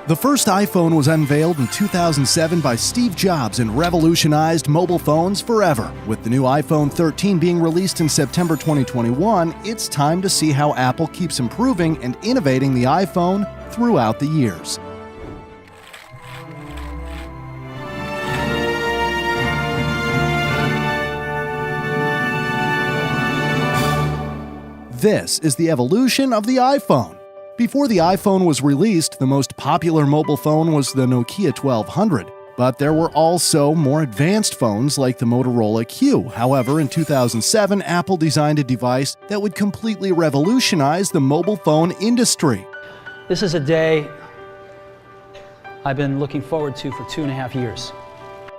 The first iPhone was unveiled in 2007 by Steve Jobs and revolutionized mobile phones forever. With the new iPhone 13 being released in September 2021, it's time to see how Apple keeps improving and innovating the iPhone throughout the years. This is the evolution of the iPhone. Before the iPhone was released, the most popular mobile phone was the Nokia 1200, but there were also more advanced phones like the Motorola Q. However, in 2007, Apple designed a device that would completely revolutionize the mobile phone industry. This is a day I've been looking forward to for 2.5 years.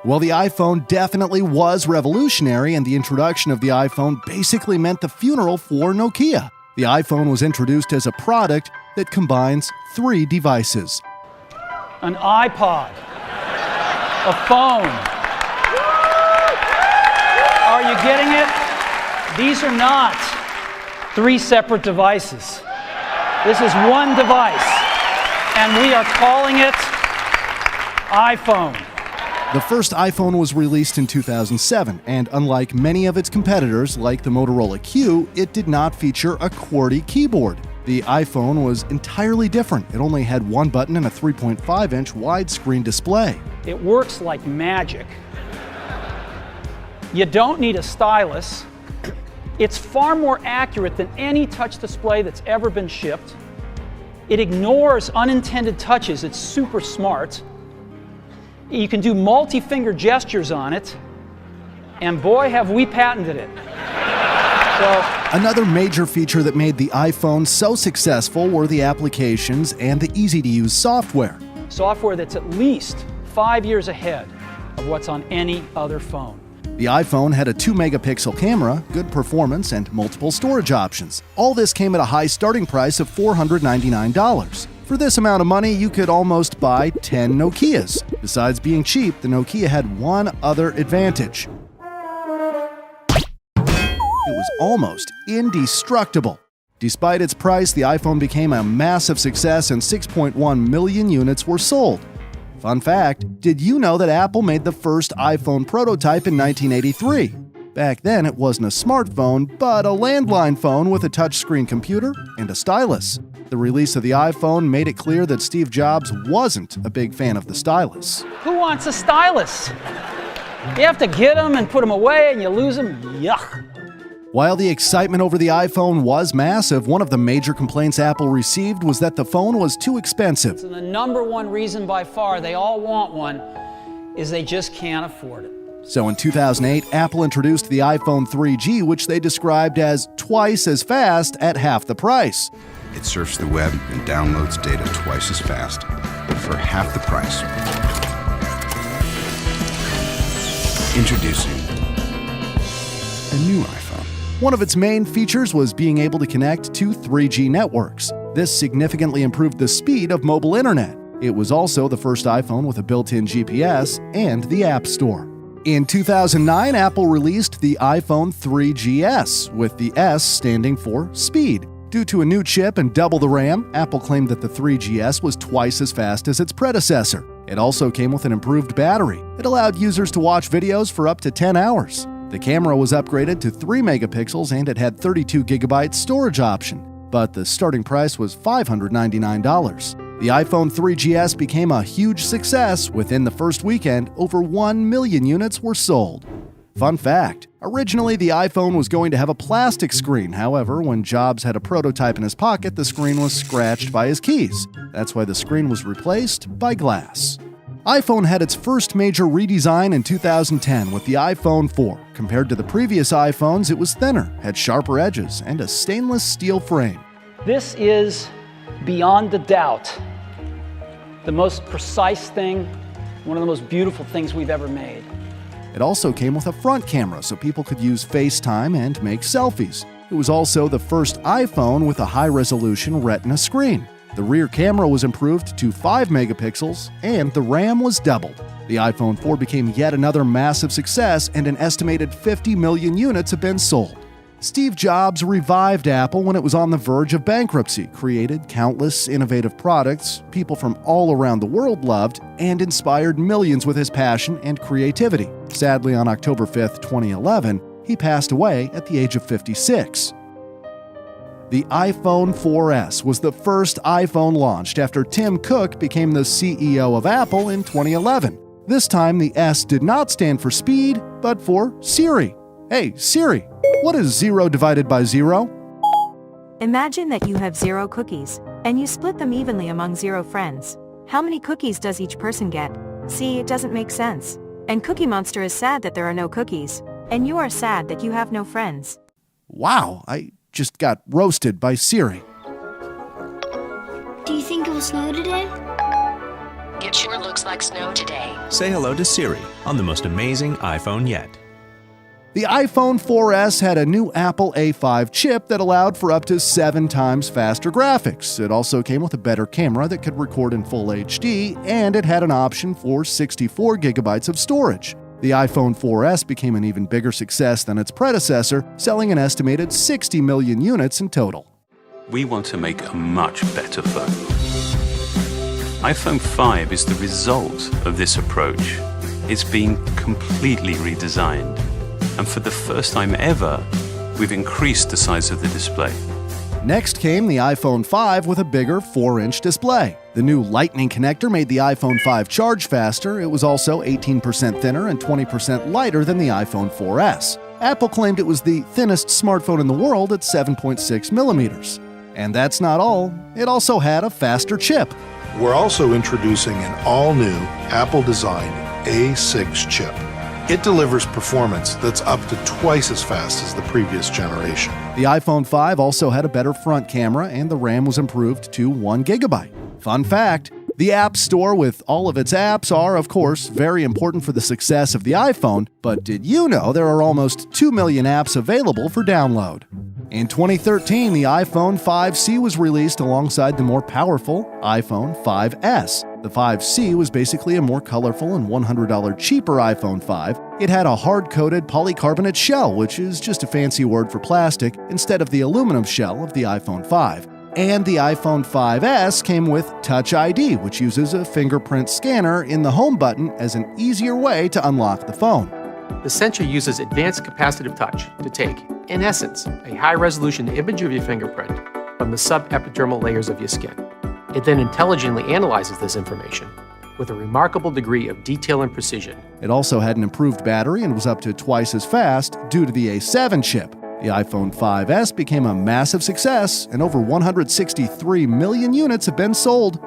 Well, the iPhone definitely was revolutionary, and the introduction of the iPhone basically meant the funeral for Nokia. The iPhone was introduced as a product that combines 3 devices: an iPod, a phone. Are you getting it? These are not 3 separate devices. This is one device, and we are calling it iPhone. The first iPhone was released in 2007, and unlike many of its competitors, like the Motorola Q, it did not feature a QWERTY keyboard. The iPhone was entirely different. It only had one button and a 3.5-inch widescreen display. It works like magic. You don't need a stylus. It's far more accurate than any touch display that's ever been shipped. It ignores unintended touches. It's super smart. You can do multi-finger gestures on it, and boy, have we patented it. Another major feature that made the iPhone so successful were the applications and the easy-to-use software. Software that's at least 5 years ahead of what's on any other phone. The iPhone had a 2-megapixel camera, good performance, and multiple storage options. All this came at a high starting price of $499. For this amount of money, you could almost buy 10 Nokias. Besides being cheap, the Nokia had one other advantage. It was almost indestructible. Despite its price, the iPhone became a massive success and 6.1 million units were sold. Fun fact, did you know that Apple made the first iPhone prototype in 1983? Back then, it wasn't a smartphone, but a landline phone with a touchscreen computer and a stylus. The release of the iPhone made it clear that Steve Jobs wasn't a big fan of the stylus. Who wants a stylus? You have to get them and put them away and you lose them. Yuck. While the excitement over the iPhone was massive, one of the major complaints Apple received was that the phone was too expensive. And the number one reason by far they all want one is they just can't afford it. So in 2008, Apple introduced the iPhone 3G, which they described as twice as fast at half the price. It surfs the web and downloads data twice as fast for half the price. Introducing the new iPhone. One of its main features was being able to connect to 3G networks. This significantly improved the speed of mobile internet. It was also the first iPhone with a built-in GPS and the App Store. In 2009, Apple released the iPhone 3GS, with the S standing for speed. Due to a new chip and double the RAM, Apple claimed that the 3GS was twice as fast as its predecessor. It also came with an improved battery. It allowed users to watch videos for up to 10 hours. The camera was upgraded to 3 megapixels and it had 32 gigabyte storage option, but the starting price was $599. The iPhone 3GS became a huge success. Within the first weekend, over 1 million units were sold. Fun fact, originally the iPhone was going to have a plastic screen. However, when Jobs had a prototype in his pocket, the screen was scratched by his keys. That's why the screen was replaced by glass. iPhone had its first major redesign in 2010 with the iPhone 4. Compared to the previous iPhones, it was thinner, had sharper edges, and a stainless steel frame. This is, beyond a doubt, the most precise thing, one of the most beautiful things we've ever made. It also came with a front camera so people could use FaceTime and make selfies. It was also the first iPhone with a high-resolution Retina screen. The rear camera was improved to 5 megapixels, and the RAM was doubled. The iPhone 4 became yet another massive success, and an estimated 50 million units have been sold. Steve Jobs revived Apple when it was on the verge of bankruptcy, created countless innovative products people from all around the world loved, and inspired millions with his passion and creativity. Sadly, on October 5, 2011, he passed away at the age of 56. The iPhone 4S was the first iPhone launched after Tim Cook became the CEO of Apple in 2011. This time, the S did not stand for speed, but for Siri. Hey, Siri, what is 0 divided by 0? Imagine that you have 0 cookies, and you split them evenly among 0 friends. How many cookies does each person get? See, it doesn't make sense. And Cookie Monster is sad that there are no cookies, and you are sad that you have no friends. Wow, I just got roasted by Siri. Do you think it will snow today? It sure looks like snow today. Say hello to Siri on the most amazing iPhone yet. The iPhone 4S had a new Apple A5 chip that allowed for up to 7 times faster graphics. It also came with a better camera that could record in full HD, and it had an option for 64 gigabytes of storage. The iPhone 4S became an even bigger success than its predecessor, selling an estimated 60 million units in total. We want to make a much better phone. iPhone 5 is the result of this approach. It's been completely redesigned. And for the first time ever, we've increased the size of the display. Next came the iPhone 5 with a bigger 4-inch display. The new Lightning connector made the iPhone 5 charge faster. It was also 18% thinner and 20% lighter than the iPhone 4S. Apple claimed it was the thinnest smartphone in the world at 7.6 millimeters. And that's not all. It also had a faster chip. We're also introducing an all-new Apple-designed A6 chip. It delivers performance that's up to twice as fast as the previous generation. The iPhone 5 also had a better front camera, and the RAM was improved to 1 gigabyte. Fun fact, the App Store with all of its apps are, of course, very important for the success of the iPhone, but did you know there are almost 2 million apps available for download? In 2013, the iPhone 5C was released alongside the more powerful iPhone 5S. The 5C was basically a more colorful and $100 cheaper iPhone 5. It had a hard-coated polycarbonate shell, which is just a fancy word for plastic, instead of the aluminum shell of the iPhone 5. And the iPhone 5S came with Touch ID, which uses a fingerprint scanner in the home button as an easier way to unlock the phone. The sensor uses advanced capacitive touch to take, in essence, a high-resolution image of your fingerprint from the subepidermal layers of your skin. It then intelligently analyzes this information with a remarkable degree of detail and precision. It also had an improved battery and was up to twice as fast due to the A7 chip. The iPhone 5S became a massive success, and over 163 million units have been sold.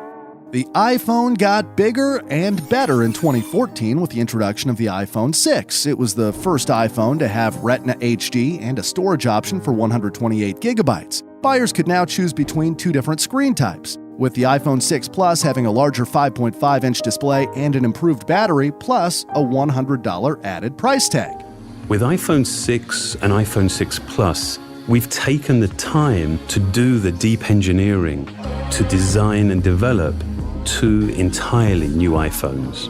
The iPhone got bigger and better in 2014 with the introduction of the iPhone 6. It was the first iPhone to have Retina HD and a storage option for 128 gigabytes. Buyers could now choose between 2 different screen types, with the iPhone 6 Plus having a larger 5.5-inch display and an improved battery, plus a $100 added price tag. With iPhone 6 and iPhone 6 Plus, we've taken the time to do the deep engineering, to design and develop 2 entirely new iPhones.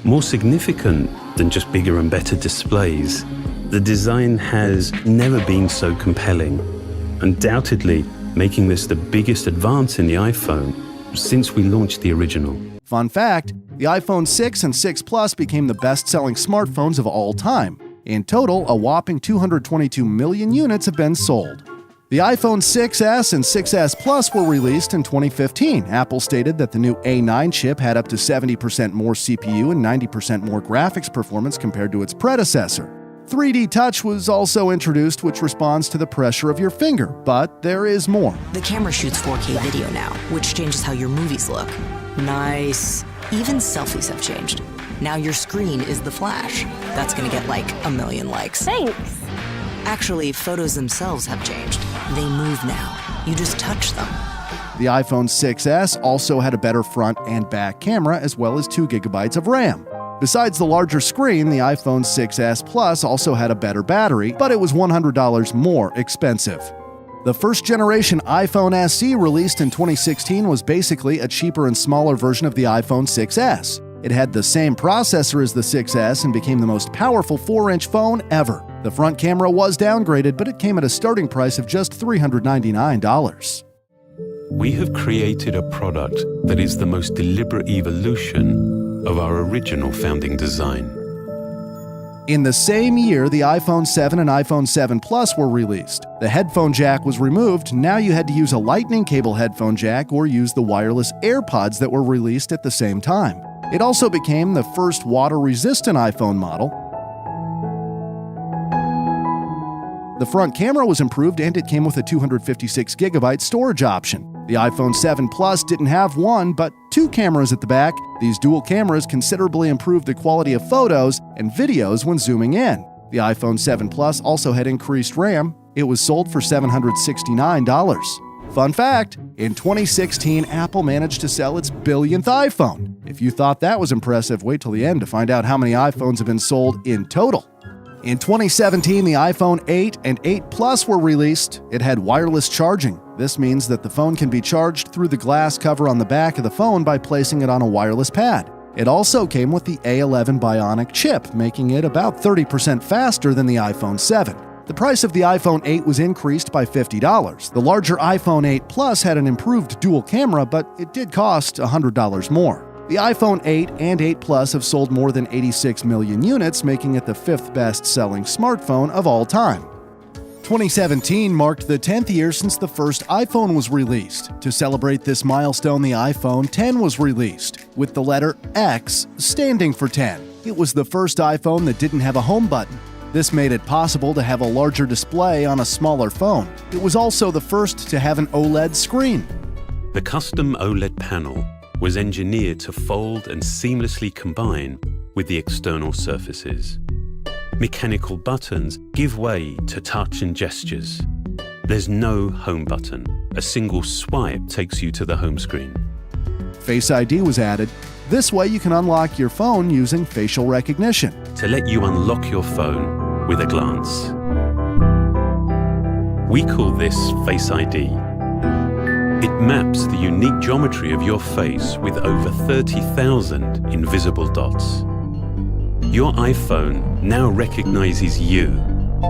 More significant than just bigger and better displays, the design has never been so compelling, undoubtedly making this the biggest advance in the iPhone since we launched the original. Fun fact, the iPhone 6 and 6 Plus became the best-selling smartphones of all time. In total, a whopping 222 million units have been sold. The iPhone 6S and 6S Plus were released in 2015. Apple stated that the new A9 chip had up to 70% more CPU and 90% more graphics performance compared to its predecessor. 3D Touch was also introduced, which responds to the pressure of your finger, but there is more. The camera shoots 4K video now, which changes how your movies look. Nice. Even selfies have changed. Now your screen is the flash. That's gonna get like 1 million likes. Thanks. Actually, photos themselves have changed. They move now. You just touch them. The iPhone 6S also had a better front and back camera, as well as 2 gigabytes of RAM. Besides the larger screen, the iPhone 6S Plus also had a better battery, but it was $100 more expensive. The first-generation iPhone SE released in 2016 was basically a cheaper and smaller version of the iPhone 6S. It had the same processor as the 6S and became the most powerful 4-inch phone ever. The front camera was downgraded, but it came at a starting price of just $399. We have created a product that is the most deliberate evolution of our original founding design. In the same year, the iPhone 7 and iPhone 7 Plus were released. The headphone jack was removed. Now you had to use a lightning cable headphone jack or use the wireless AirPods that were released at the same time. It also became the first water-resistant iPhone model. The front camera was improved and it came with a 256GB storage option. The iPhone 7 Plus didn't have one, but two cameras at the back. These dual cameras considerably improved the quality of photos and videos when zooming in. The iPhone 7 Plus also had increased RAM. It was sold for $769. Fun fact, in 2016, Apple managed to sell its billionth iPhone. If you thought that was impressive, wait till the end to find out how many iPhones have been sold in total. In 2017, the iPhone 8 and 8 Plus were released. It had wireless charging. This means that the phone can be charged through the glass cover on the back of the phone by placing it on a wireless pad. It also came with the A11 Bionic chip, making it about 30% faster than the iPhone 7. The price of the iPhone 8 was increased by $50. The larger iPhone 8 Plus had an improved dual camera, but it did cost $100 more. The iPhone 8 and 8 Plus have sold more than 86 million units, making it the fifth best-selling smartphone of all time. 2017 marked the 10th year since the first iPhone was released. To celebrate this milestone, the iPhone X was released, with the letter X standing for 10. It was the first iPhone that didn't have a home button. This made it possible to have a larger display on a smaller phone. It was also the first to have an OLED screen. The custom OLED panel was engineered to fold and seamlessly combine with the external surfaces. Mechanical buttons give way to touch and gestures. There's no home button. A single swipe takes you to the home screen. Face ID was added. This way you can unlock your phone using facial recognition. To let you unlock your phone with a glance. We call this Face ID. It maps the unique geometry of your face with over 30,000 invisible dots. Your iPhone now recognizes you,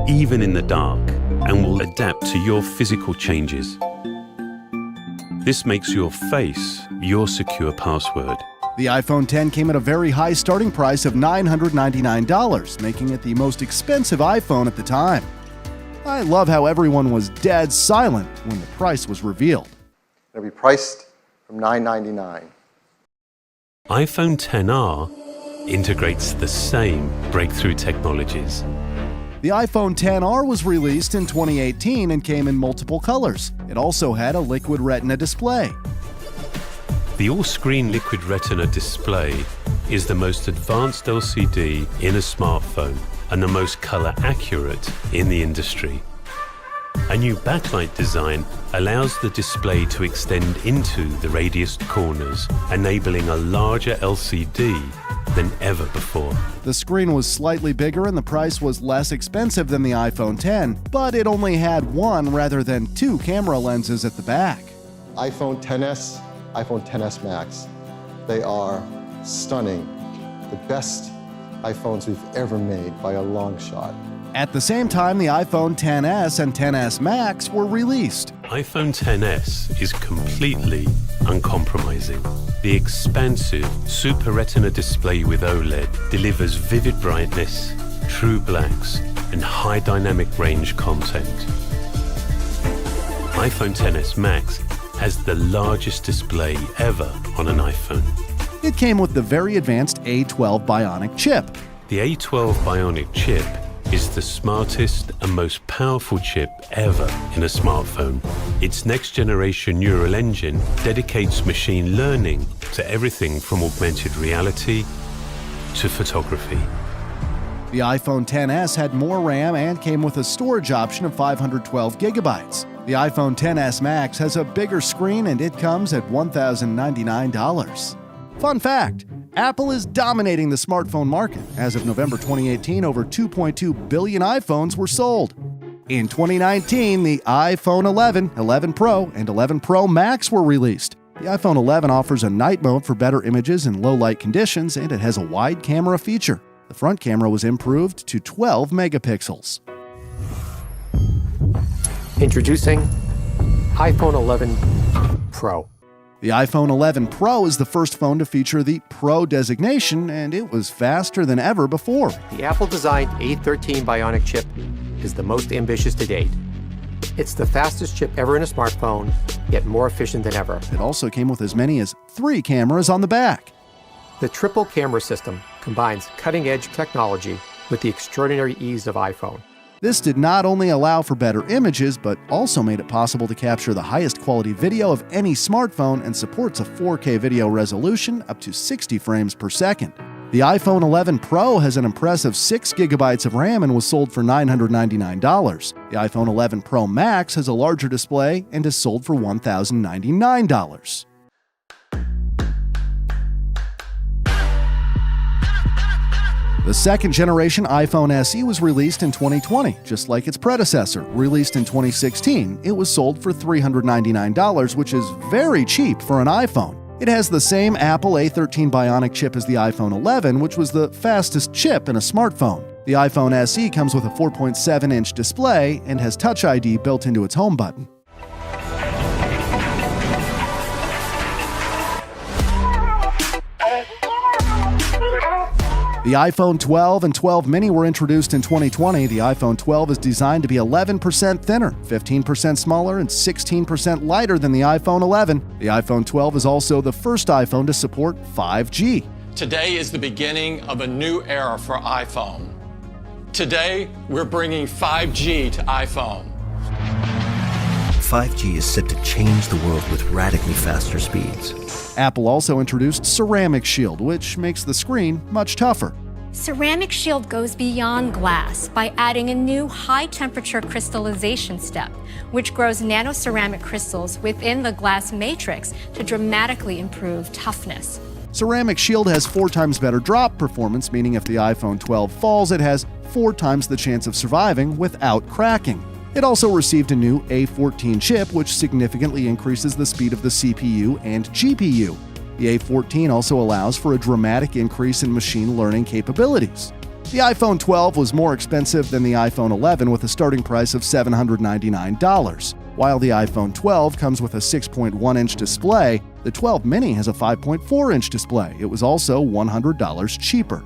even in the dark, and will adapt to your physical changes. This makes your face your secure password. The iPhone X came at a very high starting price of $999, making it the most expensive iPhone at the time. I love how everyone was dead silent when the price was revealed. It'll be priced from $999. iPhone XR integrates the same breakthrough technologies. The iPhone XR was released in 2018 and came in multiple colors. It also had a Liquid Retina display. The all-screen Liquid Retina display is the most advanced LCD in a smartphone and the most color accurate in the industry. A new backlight design allows the display to extend into the radiused corners, enabling a larger LCD than ever before. The screen was slightly bigger and the price was less expensive than the iPhone X, but it only had one rather than two camera lenses at the back. iPhone XS, iPhone XS Max. They are stunning. The best iPhones we've ever made by a long shot. At the same time, the iPhone XS and XS Max were released. iPhone XS is completely uncompromising. The expansive Super Retina display with OLED delivers vivid brightness, true blacks, and high dynamic range content. iPhone XS Max has the largest display ever on an iPhone. It came with the very advanced A12 Bionic chip. The A12 Bionic chip is the smartest and most powerful chip ever in a smartphone. Its next-generation neural engine dedicates machine learning to everything from augmented reality to photography. The iPhone XS had more RAM and came with a storage option of 512 gigabytes. The iPhone XS Max has a bigger screen and it comes at $1,099. Fun fact, Apple is dominating the smartphone market. As of November 2018, over 2.2 billion iPhones were sold. In 2019, the iPhone 11, 11 Pro, and 11 Pro Max were released. The iPhone 11 offers a night mode for better images in low light conditions, and it has a wide camera feature. The front camera was improved to 12 megapixels. Introducing iPhone 11 Pro. The iPhone 11 Pro is the first phone to feature the Pro designation, and it was faster than ever before. The Apple-designed A13 Bionic chip is the most ambitious to date. It's the fastest chip ever in a smartphone, yet more efficient than ever. It also came with as many as 3 cameras on the back. The triple camera system combines cutting-edge technology with the extraordinary ease of iPhone. This did not only allow for better images, but also made it possible to capture the highest quality video of any smartphone and supports a 4K video resolution up to 60 frames per second. The iPhone 11 Pro has an impressive 6 gigabytes of RAM and was sold for $999. The iPhone 11 Pro Max has a larger display and is sold for $1,099. The second-generation iPhone SE was released in 2020, just like its predecessor. Released in 2016, it was sold for $399, which is very cheap for an iPhone. It has the same Apple A13 Bionic chip as the iPhone 11, which was the fastest chip in a smartphone. The iPhone SE comes with a 4.7-inch display and has Touch ID built into its home button. The iPhone 12 and 12 mini were introduced in 2020. The iPhone 12 is designed to be 11% thinner, 15% smaller, and 16% lighter than the iPhone 11. The iPhone 12 is also the first iPhone to support 5G. Today is the beginning of a new era for iPhone. Today, we're bringing 5G to iPhone. 5G is set to change the world with radically faster speeds. Apple also introduced Ceramic Shield, which makes the screen much tougher. Ceramic Shield goes beyond glass by adding a new high-temperature crystallization step, which grows nanoceramic crystals within the glass matrix to dramatically improve toughness. Ceramic Shield has 4 times better drop performance, meaning if the iPhone 12 falls, it has 4 times the chance of surviving without cracking. It also received a new A14 chip, which significantly increases the speed of the CPU and GPU. The A14 also allows for a dramatic increase in machine learning capabilities. The iPhone 12 was more expensive than the iPhone 11 with a starting price of $799. While the iPhone 12 comes with a 6.1-inch display, the 12 mini has a 5.4-inch display. It was also $100 cheaper.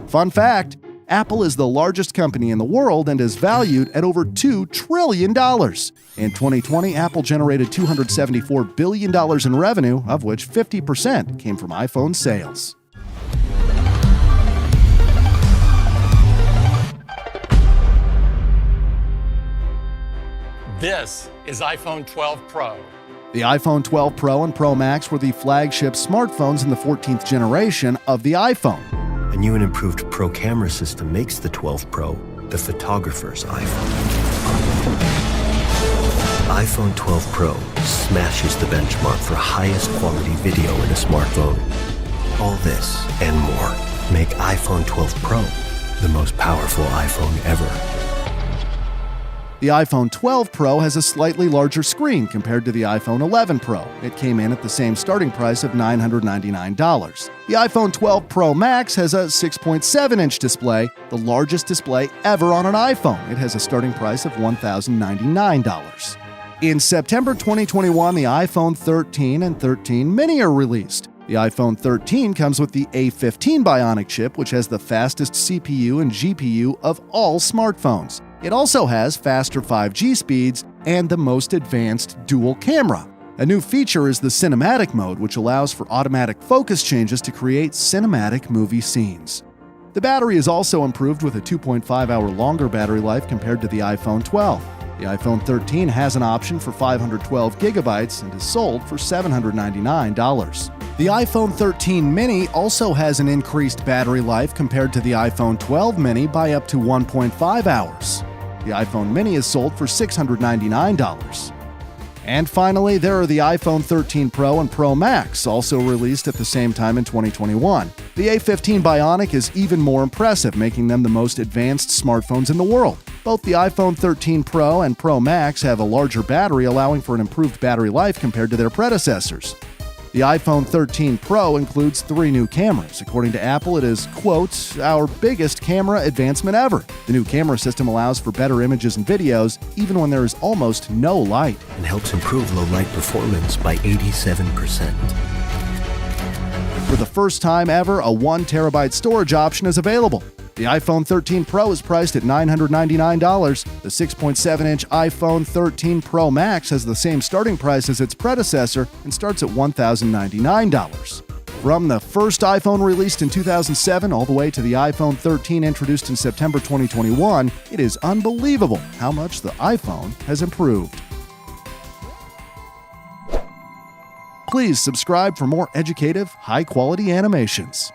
Fun fact: Apple is the largest company in the world and is valued at over $2 trillion. In 2020, Apple generated $274 billion in revenue, of which 50% came from iPhone sales. This is iPhone 12 Pro. The iPhone 12 Pro and Pro Max were the flagship smartphones in the 14th generation of the iPhone. A new and improved Pro camera system makes the 12 Pro the photographer's iPhone. iPhone 12 Pro smashes the benchmark for highest quality video in a smartphone. All this and more make iPhone 12 Pro the most powerful iPhone ever. The iPhone 12 Pro has a slightly larger screen compared to the iPhone 11 Pro. It came in at the same starting price of $999. The iPhone 12 Pro Max has a 6.7-inch display, the largest display ever on an iPhone. It has a starting price of $1,099. In September 2021, the iPhone 13 and 13 mini are released. The iPhone 13 comes with the A15 Bionic chip, which has the fastest CPU and GPU of all smartphones. It also has faster 5G speeds and the most advanced dual camera. A new feature is the cinematic mode, which allows for automatic focus changes to create cinematic movie scenes. The battery is also improved with a 2.5-hour longer battery life compared to the iPhone 12. The iPhone 13 has an option for 512 gigabytes and is sold for $799. The iPhone 13 mini also has an increased battery life compared to the iPhone 12 mini by up to 1.5 hours. The iPhone mini is sold for $699. And finally, there are the iPhone 13 Pro and Pro Max, also released at the same time in 2021. The A15 Bionic is even more impressive, making them the most advanced smartphones in the world. Both the iPhone 13 Pro and Pro Max have a larger battery, allowing for an improved battery life compared to their predecessors. The iPhone 13 Pro includes 3 new cameras. According to Apple, it is, quote, our biggest camera advancement ever. The new camera system allows for better images and videos, even when there is almost no light. And helps improve low light performance by 87%. For the first time ever, a 1 terabyte storage option is available. The iPhone 13 Pro is priced at $999. The 6.7-inch iPhone 13 Pro Max has the same starting price as its predecessor and starts at $1,099. From the first iPhone released in 2007 all the way to the iPhone 13 introduced in September 2021, it is unbelievable how much the iPhone has improved. Please subscribe for more educative, high-quality animations.